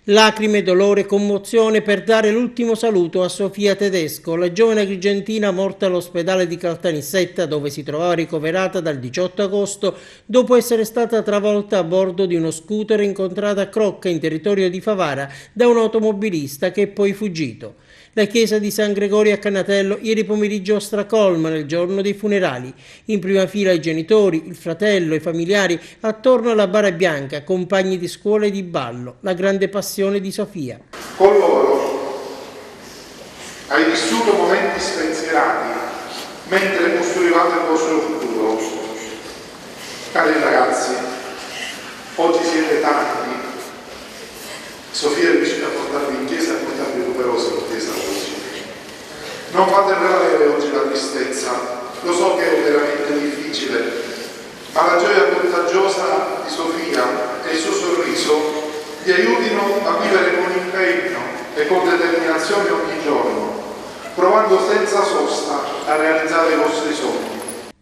Lacrime, dolore e commozione per dare l'ultimo saluto a Sofia Tedesco, la giovane agrigentina morta all'ospedale di Caltanissetta dove si trovava ricoverata dal 18 agosto dopo essere stata travolta a bordo di uno scooter incontrata a Crocca in territorio di Favara da un automobilista che è poi fuggito. La chiesa di San Gregorio a Cannatello ieri pomeriggio stracolma nel giorno dei funerali. In prima fila i genitori, il fratello, i familiari, attorno alla bara bianca, compagni di scuola e di ballo, la grande passione di Sofia. Con loro hai vissuto momenti spensierati mentre costruivate il vostro futuro. Cari ragazzi, oggi siete tanti. Sofia è riuscita a portarvi in chiesa e a portarvi numerosi in chiesa oggi. Non fate prevalere oggi la tristezza, lo so che è veramente difficile, ma la gioia contagiosa di Sofia e il suo sorriso vi aiutino a vivere con impegno e con determinazione ogni giorno, provando senza sosta a realizzare i vostri sogni.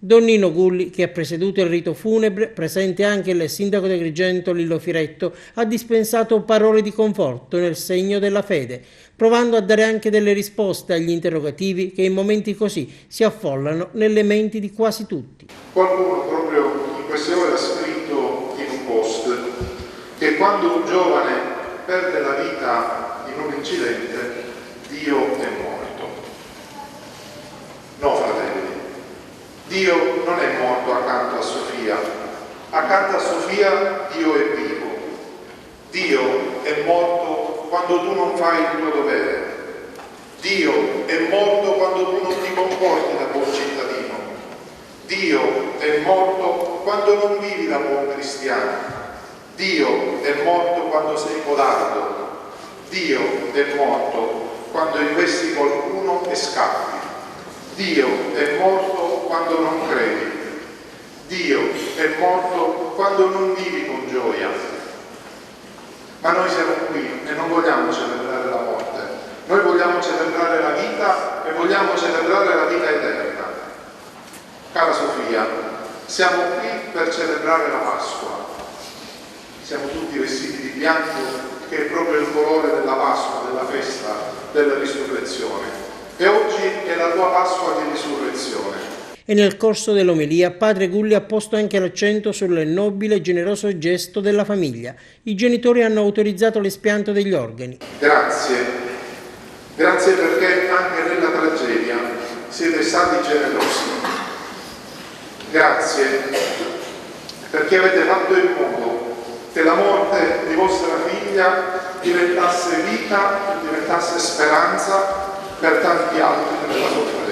Don Nino Gulli, che ha presieduto il rito funebre, presente anche il sindaco di Agrigento Lillo Firetto, ha dispensato parole di conforto nel segno della fede, provando a dare anche delle risposte agli interrogativi che in momenti così si affollano nelle menti di quasi tutti. Qualcuno proprio in queste ore ha scritto in un post che quando un giovane perde la vita in un incidente, Dio è morto. No, fratelli. Dio non è morto accanto a Sofia, accanto a Sofia Dio è vivo. Dio è morto quando tu non fai il tuo dovere. Dio è morto quando tu non ti comporti da buon cittadino. Dio è morto quando non vivi da buon cristiano. Dio è morto quando sei codardo. Dio è morto quando investi qualcuno e scappi. Dio è morto quando non credi. Dio è morto quando non vivi con gioia. Ma noi siamo qui e non vogliamo celebrare la morte. Noi vogliamo celebrare la vita e vogliamo celebrare la vita eterna. Cara Sofia, siamo qui per celebrare la Pasqua. Siamo tutti vestiti di bianco, che è proprio il colore della Pasqua, della festa della risurrezione. E oggi è la tua Pasqua di risurrezione. E nel corso dell'omelia padre Gulli ha posto anche l'accento sul nobile e generoso gesto della famiglia. I genitori hanno autorizzato l'espianto degli organi. Grazie perché anche nella tragedia siete stati generosi. Grazie perché avete fatto in modo che la morte di vostra figlia diventasse vita, diventasse speranza per tanti altri nella sofferenza.